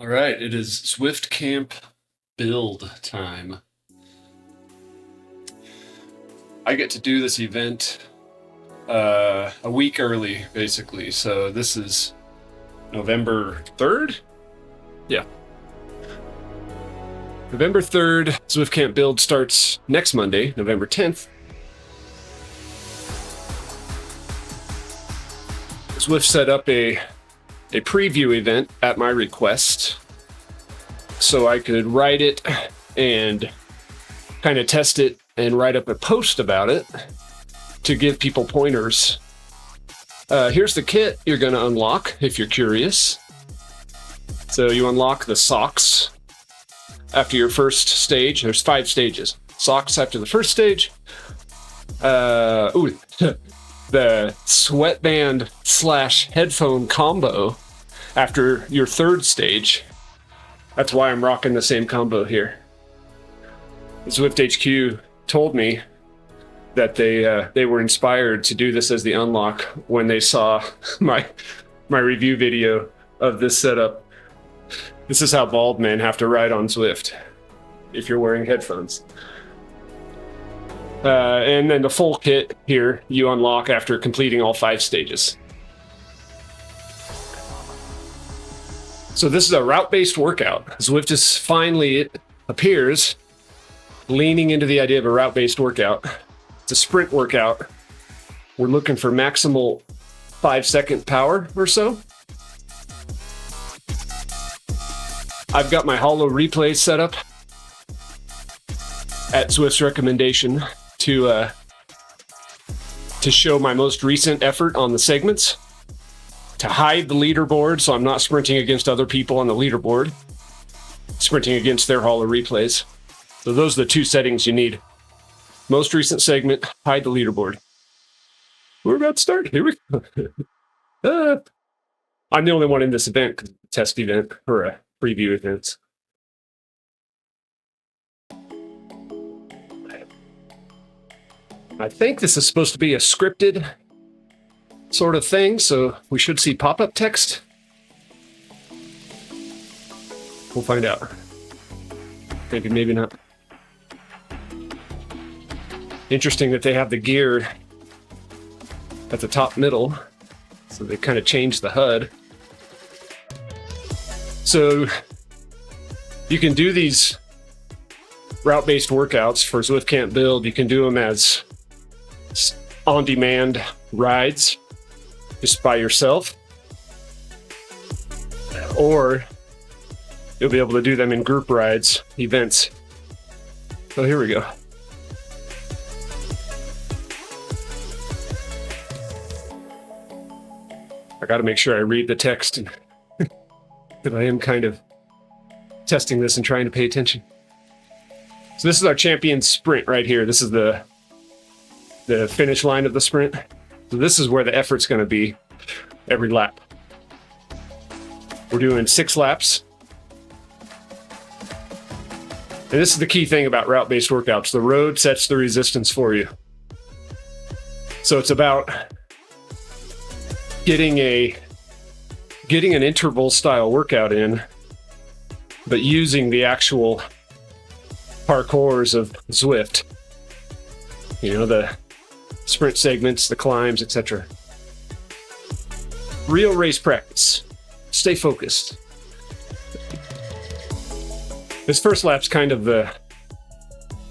All right, it is Zwift Camp Build time. I get to do this event a week early, basically. So this is November 3rd? Yeah. November 3rd, Zwift Camp Build starts next Monday, November 10th. Zwift set up a preview event at my request so I could write it and kind of test it and write up a post about it to give people pointers. Here's the kit you're going to unlock if you're curious. So you unlock the socks after your first stage. There's 5 stages. Socks after the first stage. The sweatband / headphone combo after your 3rd stage. That's why I'm rocking the same combo here. Zwift HQ told me that they were inspired to do this as the unlock when they saw my review video of this setup. This is how bald men have to ride on Zwift if you're wearing headphones. And then the full kit here you unlock after completing all 5 stages. So this is a route-based workout. Zwift is finally, it appears, leaning into the idea of a route-based workout. It's a sprint workout. We're looking for maximal 5-second power or so. I've got my hollow replay set up at Zwift's recommendation to show my most recent effort on the segments, to hide the leaderboard so I'm not sprinting against other people on the leaderboard, sprinting against their hollow replays. So those are the 2 settings you need. Most recent segment, hide the leaderboard. We're about to start. Here we go. I'm the only one in this event, test event, or a preview event. I think this is supposed to be a scripted sort of thing, so we should see pop-up text. We'll find out. Maybe, maybe not. Interesting that they have the gear at the top middle, so they kind of changed the HUD. So you can do these route-based workouts for Zwift Camp Build. You can do them as on-demand rides just by yourself, or you'll be able to do them in group rides, events. So here we go. I got to make sure I read the text, but I am kind of testing this and trying to pay attention. So this is our champion sprint right here. This is the finish line of the sprint. So this is where the effort's going to be every lap. We're doing 6 laps. And this is the key thing about route-based workouts. The road sets the resistance for you. So it's about getting an interval style workout in, but using the actual parkours of Zwift. You know, the sprint segments, the climbs, etc. Real race practice. Stay focused. This first lap's kind of the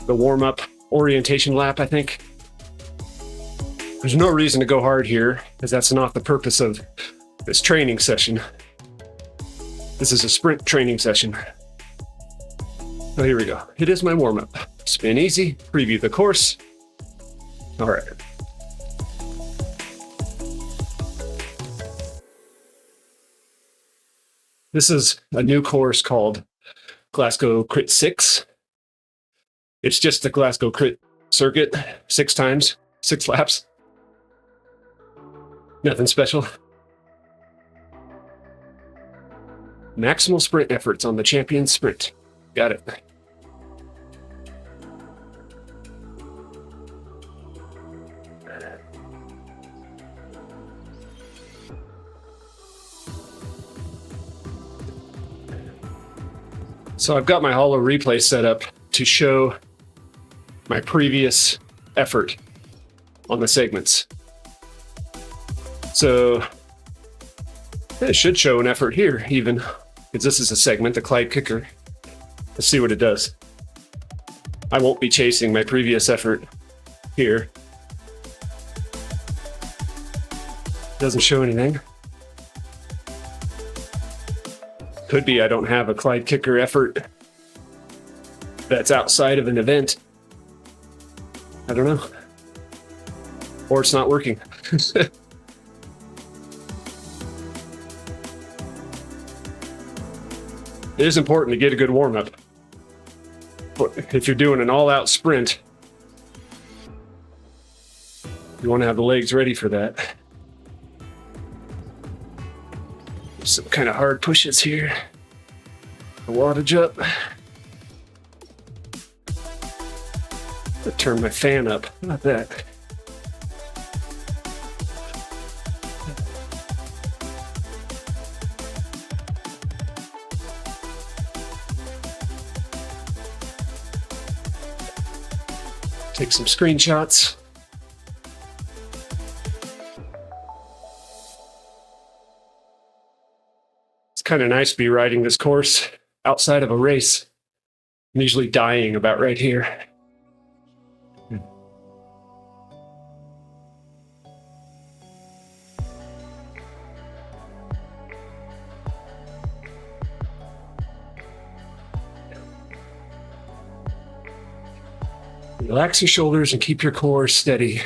warm-up orientation lap, I think. There's no reason to go hard here, because that's not the purpose of this training session. This is a sprint training session. Oh, here we go. It is my warm-up. Spin easy, preview the course. All right. This is a new course called Glasgow Crit 6. It's just the Glasgow Crit circuit, 6 times, 6 laps. Nothing special. Maximal sprint efforts on the champion sprint. Got it. So I've got my holo replay set up to show my previous effort on the segments. So it should show an effort here even, because this is a segment, the Clyde kicker. Let's see what it does. I won't be chasing my previous effort here. Doesn't show anything. Could be I don't have a Clyde kicker effort that's outside of an event. I don't know. Or it's not working. It is important to get a good warm-up. If you're doing an all-out sprint, you want to have the legs ready for that. Some kind of hard pushes here. The wattage up. I'll turn my fan up. How about that? Take some screenshots. It's kind of nice to be riding this course outside of a race. I'm usually dying about right here. Relax your shoulders and keep your core steady.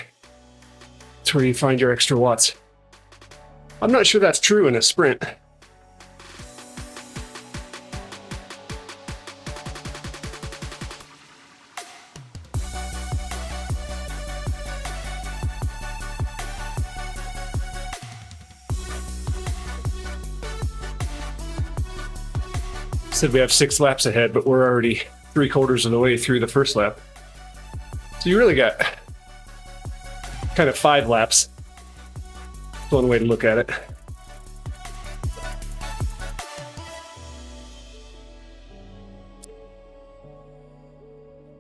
That's where you find your extra watts. I'm not sure that's true in a sprint. Said we have 6 laps ahead, but we're already 3/4 of the way through the first lap. So you really got kind of 5 laps. That's one way to look at it.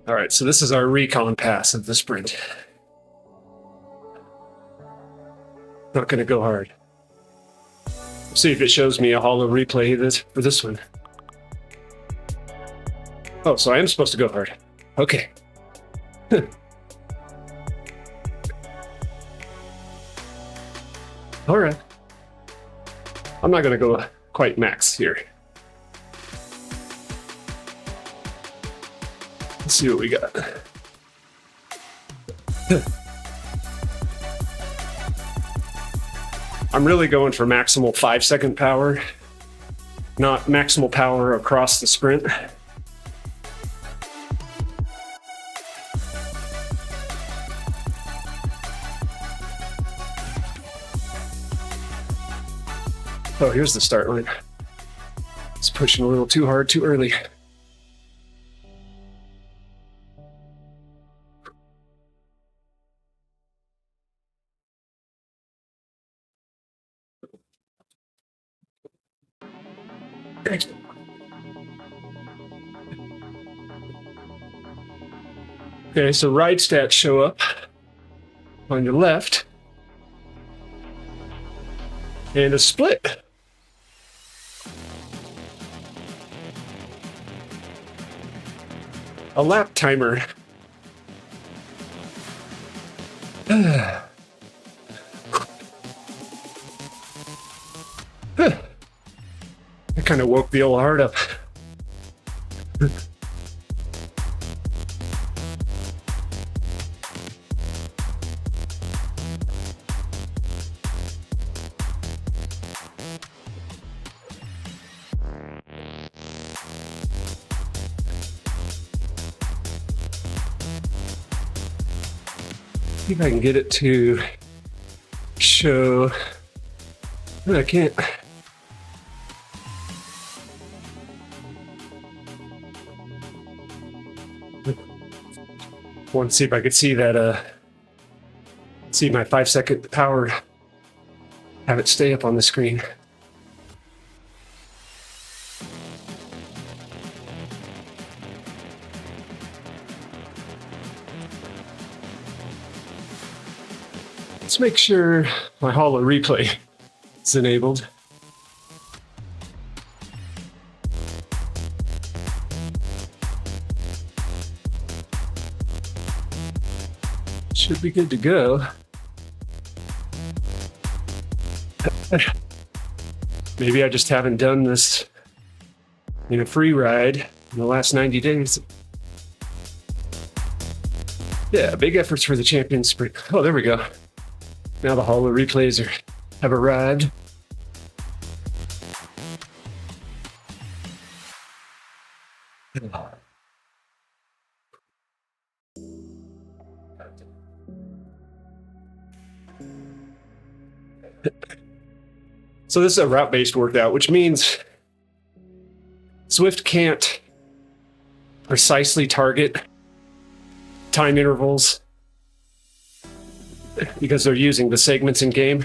All right, so this is our recon pass of the sprint. Not going to go hard. See if it shows me a holo replay for this one. Oh, so I am supposed to go hard. Okay. All right. I'm not going to go quite max here. Let's see what we got. I'm really going for maximal 5-second power, not maximal power across the sprint. Oh, here's the start line. It's pushing a little too hard, too early. Okay, so ride stats show up on your left. And a split. A lap timer. That kind of woke the old heart up. See if I can get it to show. No, I can't. Want to see if I could see that. See my 5-second power. Have it stay up on the screen. Let's make sure my holo replay is enabled. Should be good to go. Maybe I just haven't done this in a free ride in the last 90 days. Yeah, big efforts for the champion sprint. Oh, there we go. Now the holo replays have arrived. So this is a route-based workout, which means Zwift can't precisely target time intervals because they're using the segments in game.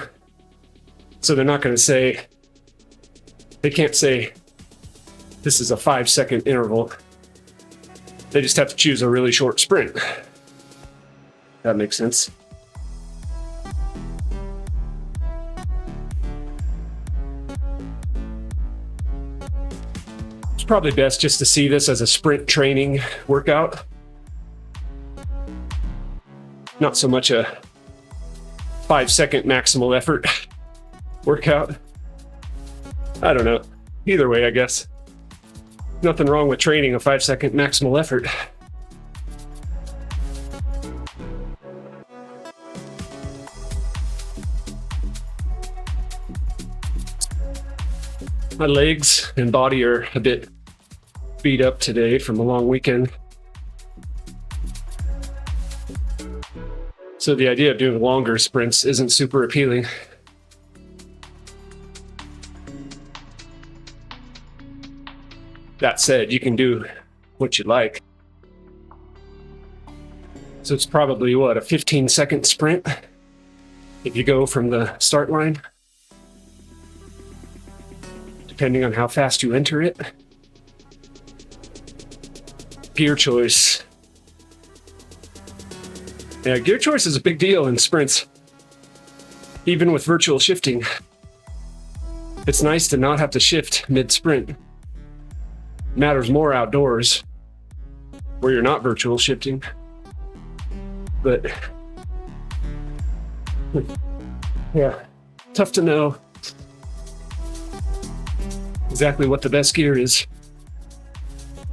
So they're not going to say, they can't say this is a 5-second interval. They just have to choose a really short sprint. That makes sense. It's probably best just to see this as a sprint training workout. Not so much a 5-second maximal effort workout. I don't know. Either way, I guess. Nothing wrong with training a 5-second maximal effort. My legs and body are a bit beat up today from a long weekend. So the idea of doing longer sprints isn't super appealing. That said, you can do what you like. So it's probably, what, a 15-second sprint if you go from the start line, depending on how fast you enter it. Gear choice. Yeah, gear choice is a big deal in sprints, even with virtual shifting. It's nice to not have to shift mid-sprint. Matters more outdoors, where you're not virtual shifting. But yeah, tough to know exactly what the best gear is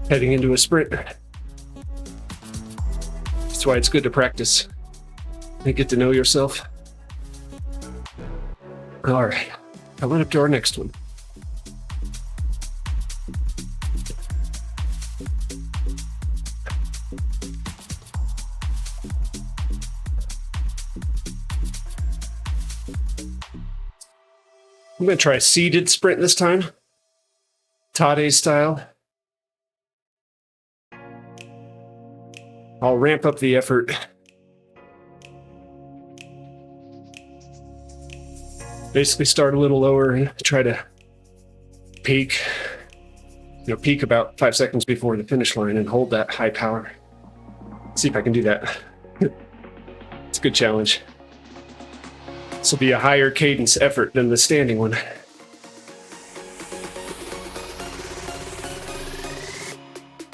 heading into a sprint. That's why it's good to practice and get to know yourself. All right, I went up to our next one. I'm going to try a seated sprint this time, Tade style. I'll ramp up the effort. Basically start a little lower and try to peak about 5 seconds before the finish line and hold that high power. See if I can do that. It's a good challenge. This will be a higher cadence effort than the standing one.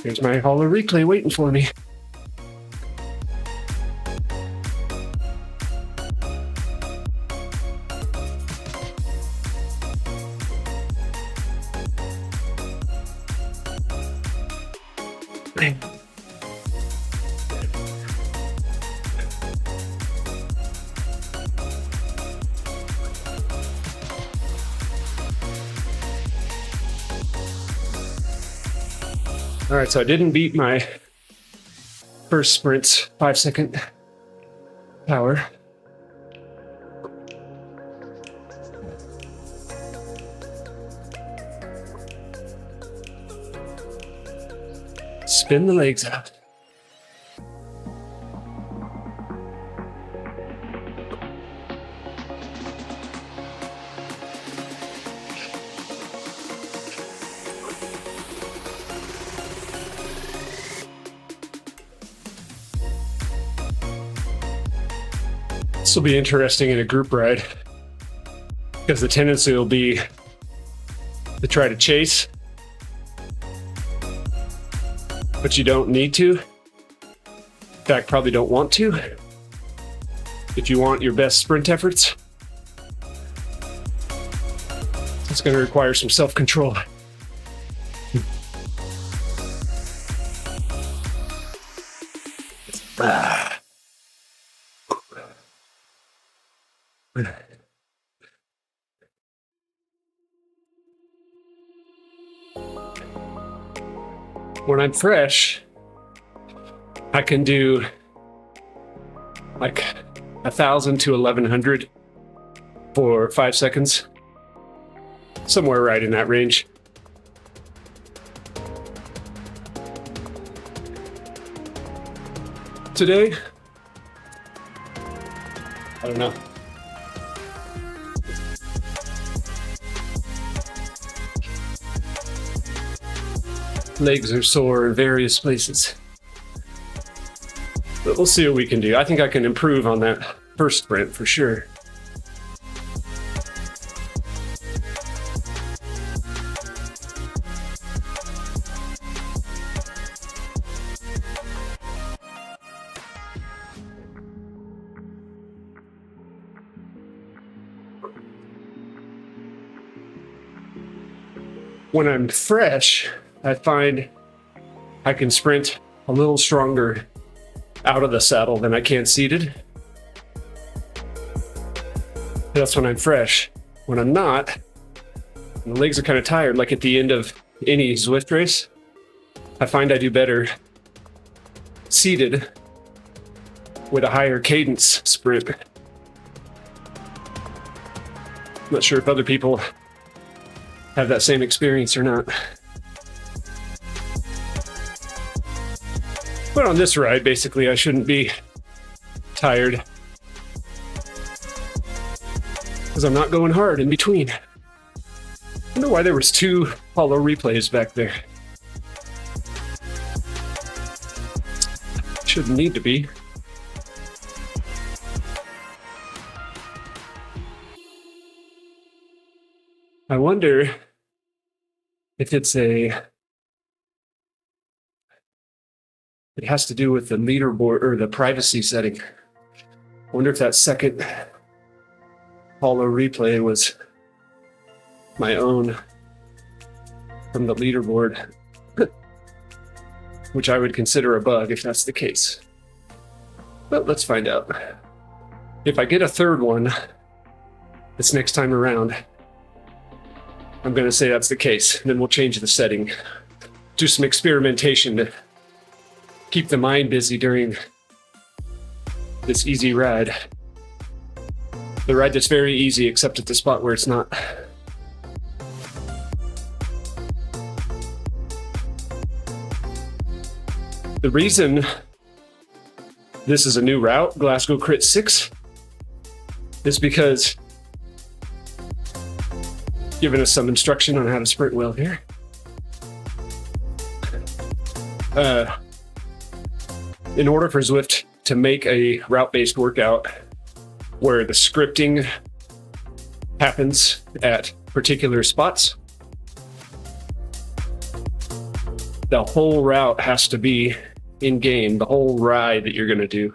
Here's my holo replay waiting for me. All right, so I didn't beat my first sprint's 5-second power. Spin the legs out. This will be interesting in a group ride because the tendency will be to try to chase, but you don't need to. In fact, probably don't want to. If you want your best sprint efforts, it's going to require some self-control. When I'm fresh, I can do like 1,000 to 1,100 for 5 seconds, somewhere right in that range. Today, I don't know. Legs are sore in various places. But we'll see what we can do. I think I can improve on that first sprint for sure. When I'm fresh, I find I can sprint a little stronger out of the saddle than I can seated. That's when I'm fresh. When I'm not, and the legs are kind of tired, like at the end of any Zwift race, I find I do better seated with a higher cadence sprint. I'm not sure if other people have that same experience or not. But on this ride, basically, I shouldn't be tired because I'm not going hard in between. I wonder why there was 2 hollow replays back there. Shouldn't need to be. I wonder if it has to do with the leaderboard or the privacy setting. I wonder if that second hollow replay was my own from the leaderboard, which I would consider a bug if that's the case. But let's find out. If I get a third one this next time around, I'm going to say that's the case, and then we'll change the setting. Do some experimentation to keep the mind busy during this easy ride. The ride that's very easy, except at the spot where it's not. The reason this is a new route, Glasgow Crit 6, is because giving us some instruction on how to sprint well here. In order for Zwift to make a route-based workout where the scripting happens at particular spots, the whole route has to be in-game, the whole ride that you're going to do,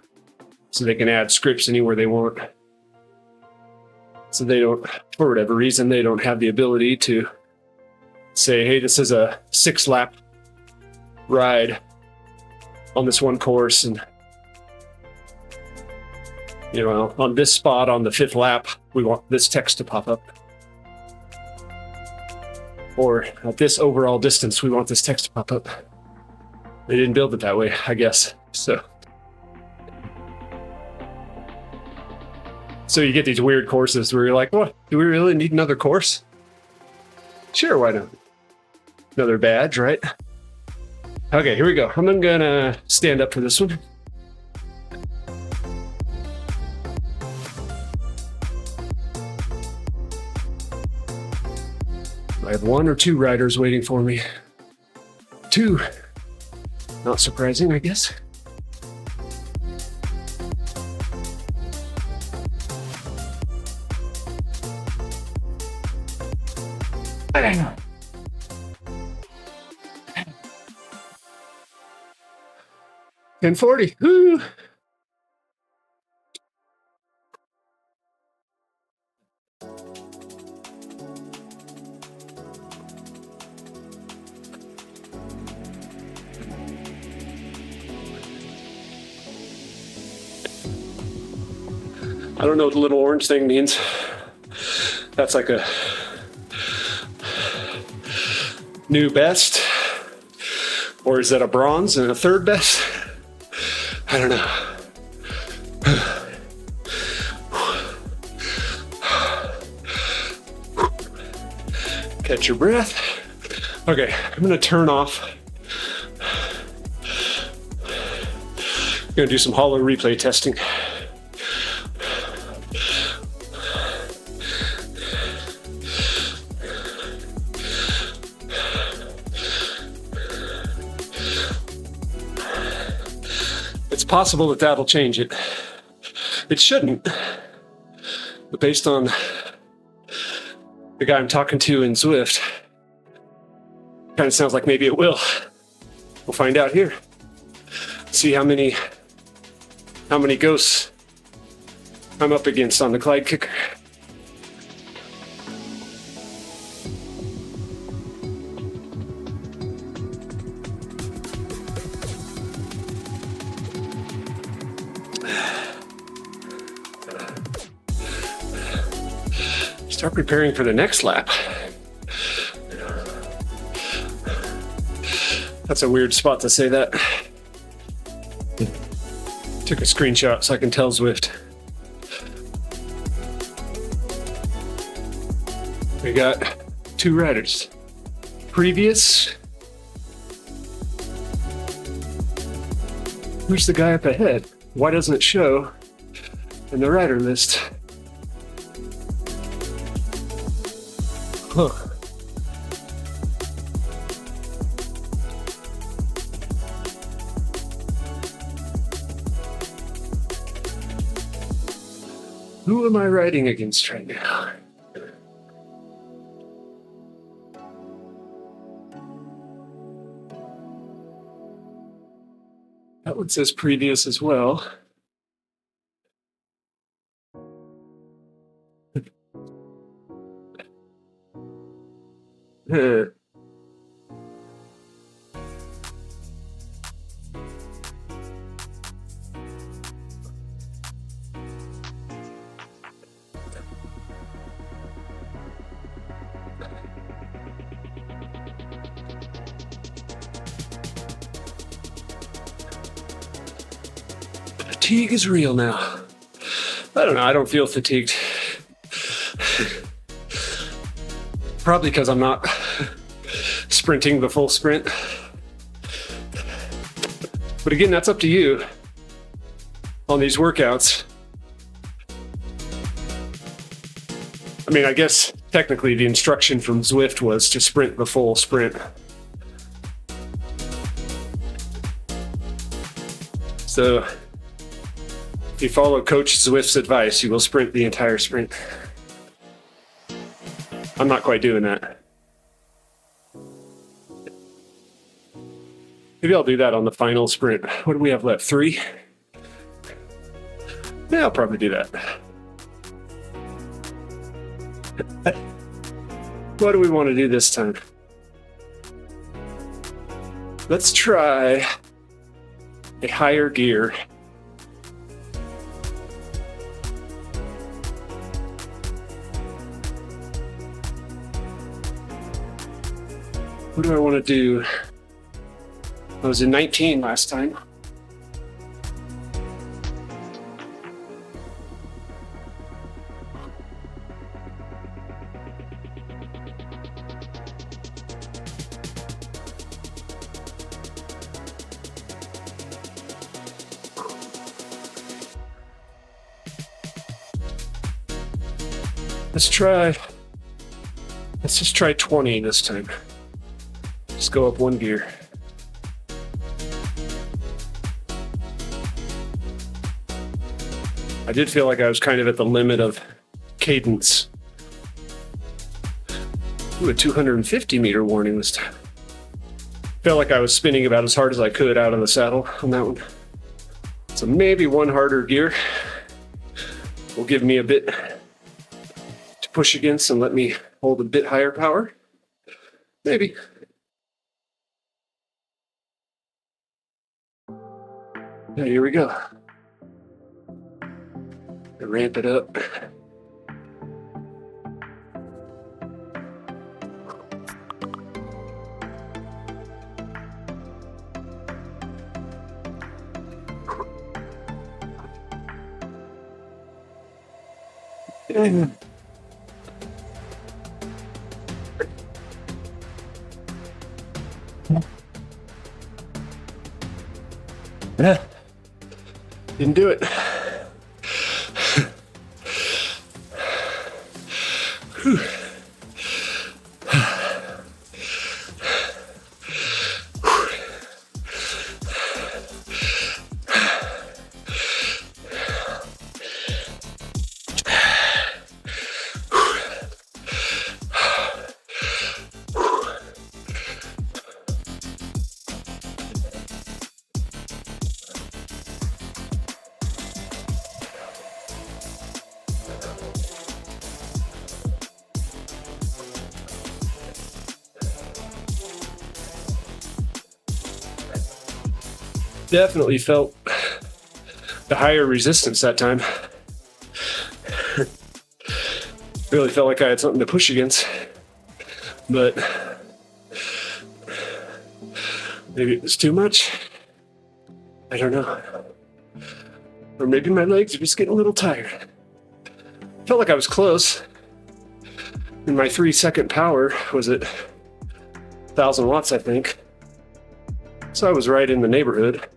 so they can add scripts anywhere they want. So they don't, for whatever reason, they don't have the ability to say, hey, this is a 6-lap ride on this one course, and on this spot on the 5th lap, we want this text to pop up. Or at this overall distance, we want this text to pop up. They didn't build it that way, I guess. So you get these weird courses where you're like, what? Do we really need another course? Sure, why not? Another badge, right? Okay, here we go. I'm gonna stand up for this one. I have 1 or 2 riders waiting for me. 2. Not surprising, I guess. 1040. Woo! I don't know what the little orange thing means. That's like a new best. Or is that a bronze and a third best? I don't know. Catch your breath. Okay, I'm gonna turn off. I'm gonna do some hollow replay testing. It's possible that that'll change it. It shouldn't, but based on the guy I'm talking to in Zwift, kind of sounds like maybe it will. We'll find out here. See how many ghosts I'm up against on the Clyde kicker. Start preparing for the next lap. That's a weird spot to say that. Took a screenshot so I can tell Zwift. We got 2 riders. Previous. Who's the guy up ahead? Why doesn't it show in the rider list? Huh. Who am I riding against right now? That one says previous as well. Fatigue is real now. I don't know, I don't feel fatigued. Probably because I'm not sprinting the full sprint. But again, that's up to you on these workouts. I mean, I guess technically the instruction from Zwift was to sprint the full sprint. So if you follow Coach Zwift's advice, you will sprint the entire sprint. I'm not quite doing that. Maybe I'll do that on the final sprint. What do we have left? 3? Yeah, I'll probably do that. What do we want to do this time? Let's try a higher gear. What do I want to do? I was in 19 last time. Let's just try 20 this time. Just go up 1 gear. I did feel like I was kind of at the limit of cadence. Ooh, a 250 meter warning this time. Felt like I was spinning about as hard as I could out of the saddle on that one. So maybe one harder gear will give me a bit to push against and let me hold a bit higher power. Maybe. Now here we go. Ramp it up. Yeah, didn't do it. Whew. Definitely felt the higher resistance that time. Really felt like I had something to push against, but maybe it was too much. I don't know. Or maybe my legs are just getting a little tired. Felt like I was close. And my 3-second power was at 1,000 watts, I think. So I was right in the neighborhood.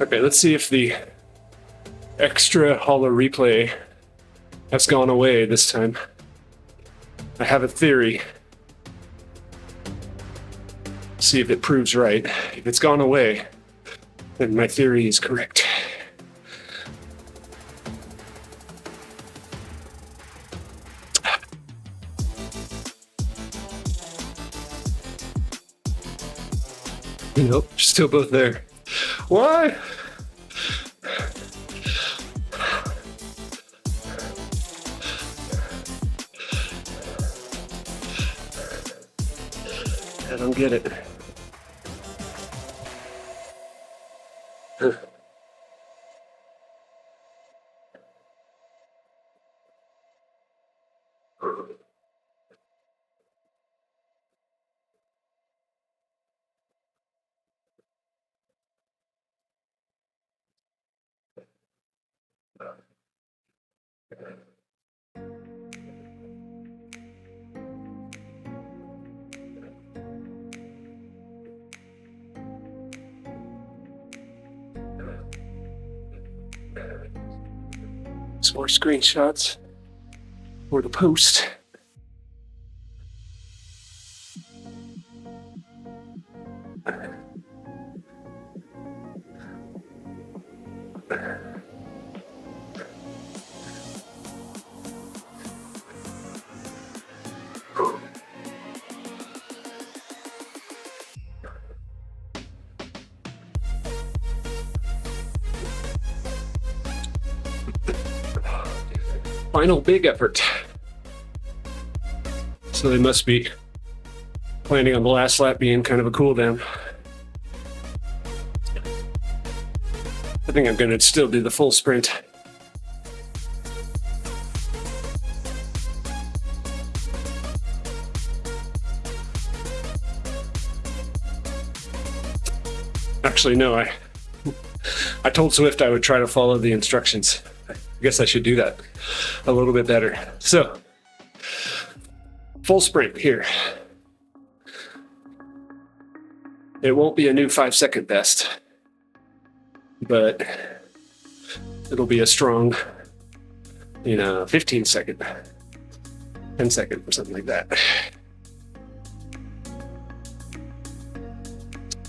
Okay, let's see if the extra hollow replay has gone away this time. I have a theory. See if it proves right. If it's gone away, then my theory is correct. Nope, still both there. Why? I don't get it. Some more screenshots for the post. Final big effort. So they must be planning on the last lap being kind of a cool down. I think I'm going to still do the full sprint. Actually, no, I told Zwift I would try to follow the instructions. I guess I should do that a little bit better. So, full sprint here. It won't be a new 5-second best, but it'll be a strong, 15-second, 10-second, or something like that.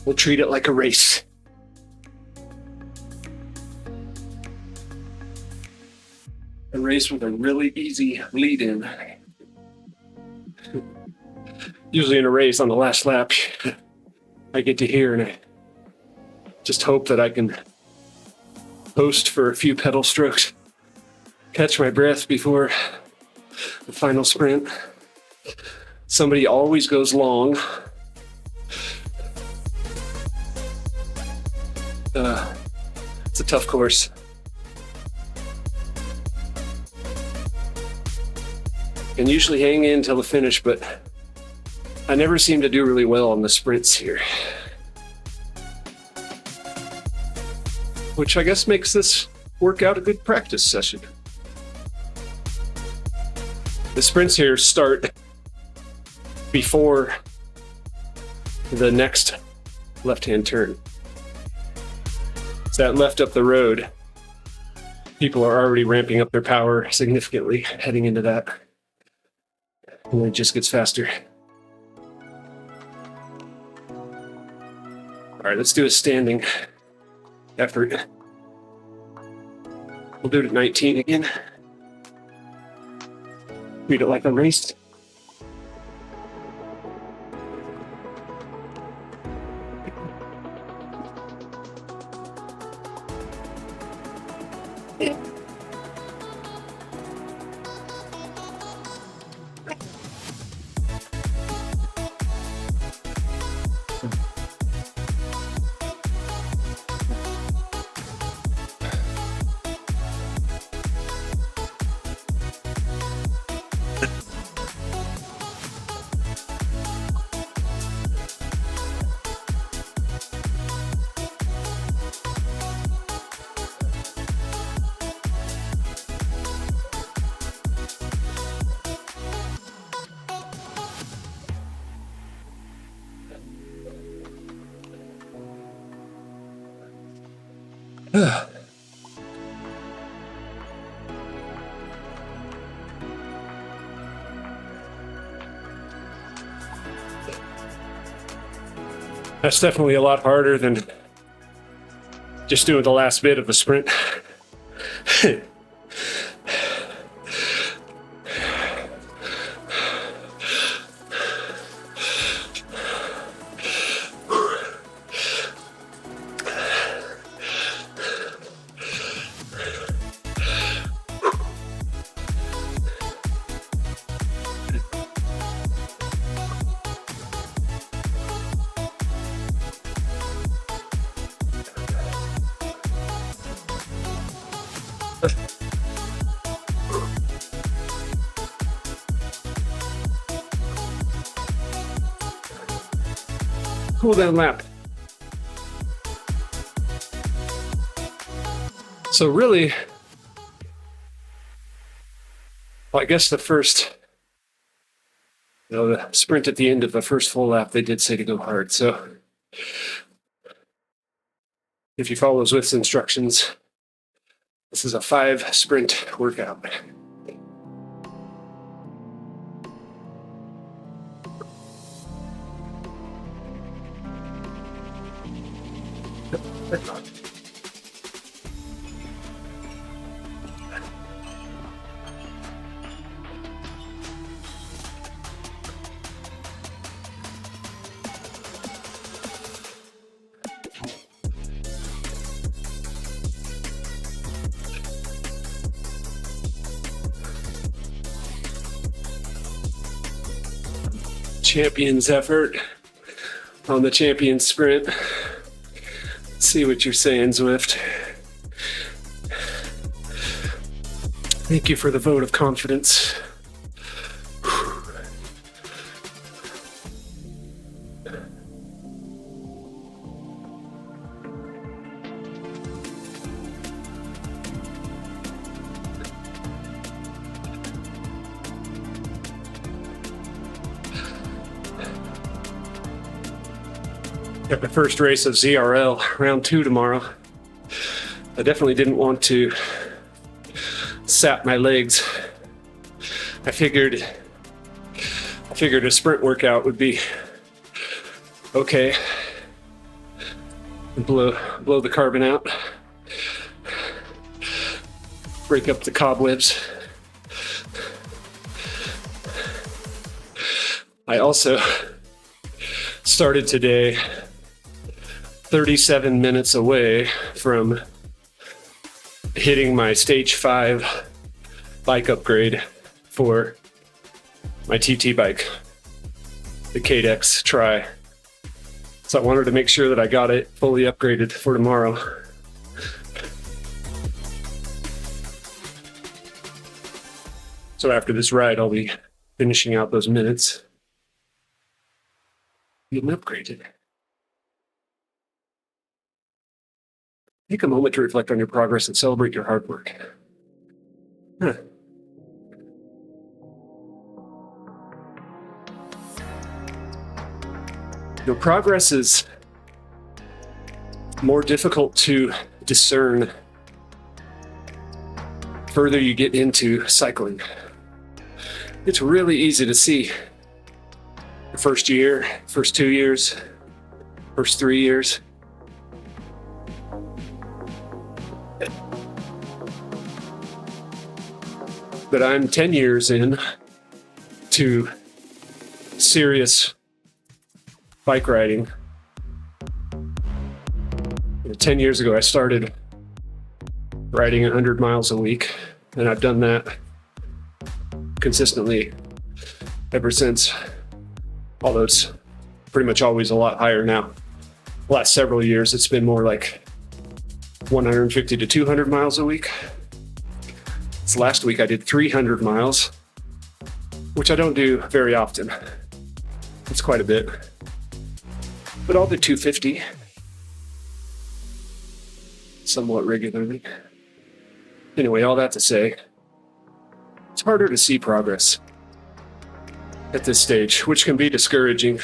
We'll treat it like a race. a race with a really easy lead in. Usually in a race on the last lap, I get to hear and I just hope that I can post for a few pedal strokes, catch my breath before the final sprint. Somebody always goes long. It's a tough course. And usually hang in till the finish, but I never seem to do really well on the sprints here. Which I guess makes this workout a good practice session. The sprints here start before the next left-hand turn. So that left up the road, people are already ramping up their power significantly heading into that. And it just gets faster. All right, let's do a standing effort. We'll do it at 19 again. Treat it like a race. That's definitely a lot harder than just doing the last bit of the sprint. Cool down lap. So really, well, I guess the first, the sprint at the end of the first full lap, they did say to go hard. So if you follow Zwift's instructions, this is a 5 sprint workout. Champion's effort on the champion sprint. See what you're saying, Zwift. Thank you for the vote of confidence. Got the first race of ZRL, round 2 tomorrow. I definitely didn't want to sap my legs. I figured a sprint workout would be okay. Blow the carbon out. break up the cobwebs. I also started today 37 minutes away from hitting my stage 5 bike upgrade for my TT bike, the Cadex Tri. So I wanted to make sure that I got it fully upgraded for tomorrow. So after this ride, I'll be finishing out those minutes, getting upgraded. Take a moment to reflect on your progress and celebrate your hard work. Your progress is more difficult to discern further you get into cycling. It's really easy to see the first year, first 2 years, first 3 years. But I'm 10 years in to serious bike riding. 10 years ago, I started riding 100 miles a week, and I've done that consistently ever since, although it's pretty much always a lot higher now. The last several years, it's been more like 150 to 200 miles a week. So last week I did 300 miles, which I don't do very often. It's quite a bit. But I'll do 250 somewhat regularly. Anyway, all that to say, it's harder to see progress at this stage, which can be discouraging.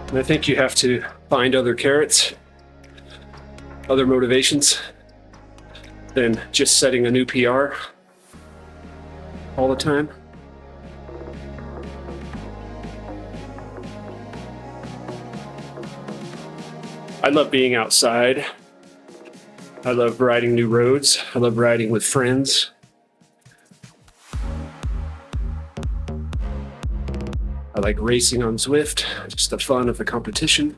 And I think you have to find other carrots, other motivations, than just setting a new PR all the time. I love being outside. I love riding new roads. I love riding with friends. I like racing on Zwift, just the fun of the competition.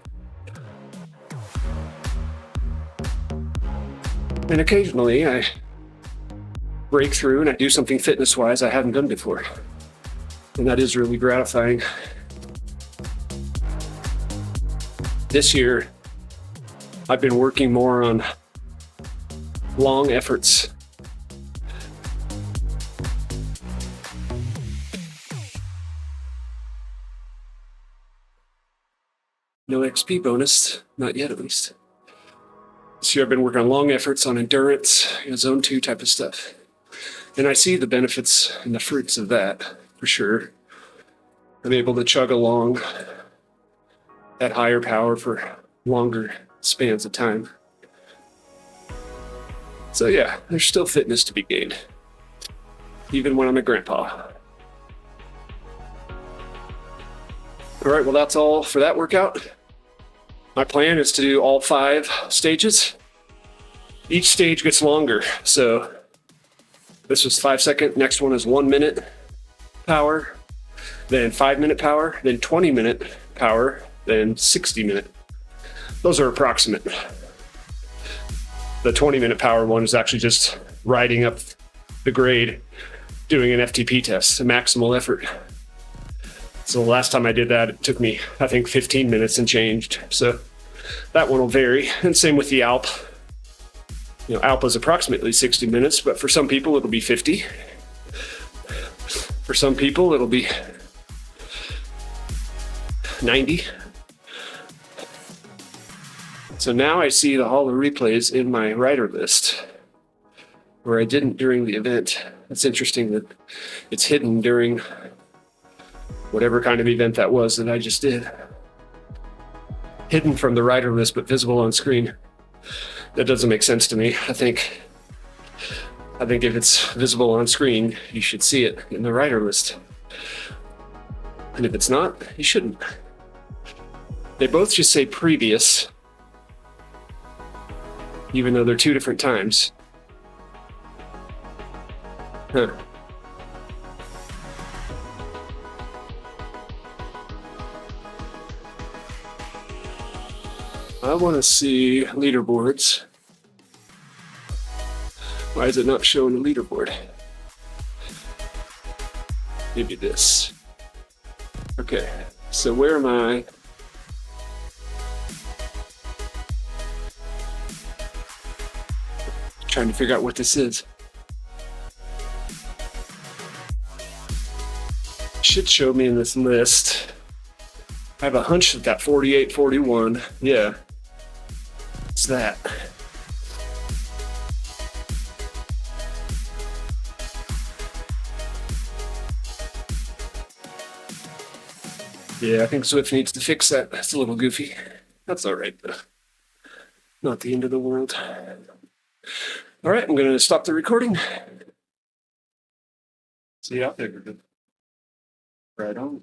And occasionally I break through and I do something fitness-wise I haven't done before. And that is really gratifying. This year, I've been working more on long efforts. No XP bonus, not yet at least. This year I've been working on long efforts on endurance, zone 2 type of stuff. And I see the benefits and the fruits of that, for sure. I'm able to chug along at higher power for longer spans of time. So yeah, there's still fitness to be gained, even when I'm a grandpa. All right, well, that's all for that workout. My plan is to do all 5 stages. Each stage gets longer. So this was 5 second, next one is 1 minute power, then 5 minute power, then 20 minute power, then 60 minute. Those are approximate. The 20 minute power one is actually just riding up the grade, doing an FTP test, a maximal effort. So the last time I did that, it took me, I think, 15 minutes and changed. So that one will vary. And same with the Alp. Alp is approximately 60 minutes, but for some people it'll be 50. For some people it'll be 90. So now I see the Hall of Replays in my rider list, where I didn't during the event. It's interesting that it's hidden during whatever kind of event that was that I just did. Hidden from the rider list, but visible on screen. That doesn't make sense to me. I think if it's visible on screen, you should see it in the rider list. And if it's not, you shouldn't. They both just say previous. even though they're 2 different times. Huh. I want to see leaderboards. Why is it not showing a leaderboard? Maybe this. Okay, so where am I? Trying to figure out what this is. Should show me in this list. I have a hunch that 48, 41. Yeah. What's that? Yeah, I think Zwift needs to fix that. That's a little goofy. That's all right, though. Not the end of the world. All right, I'm going to stop the recording. See you out there. Right on.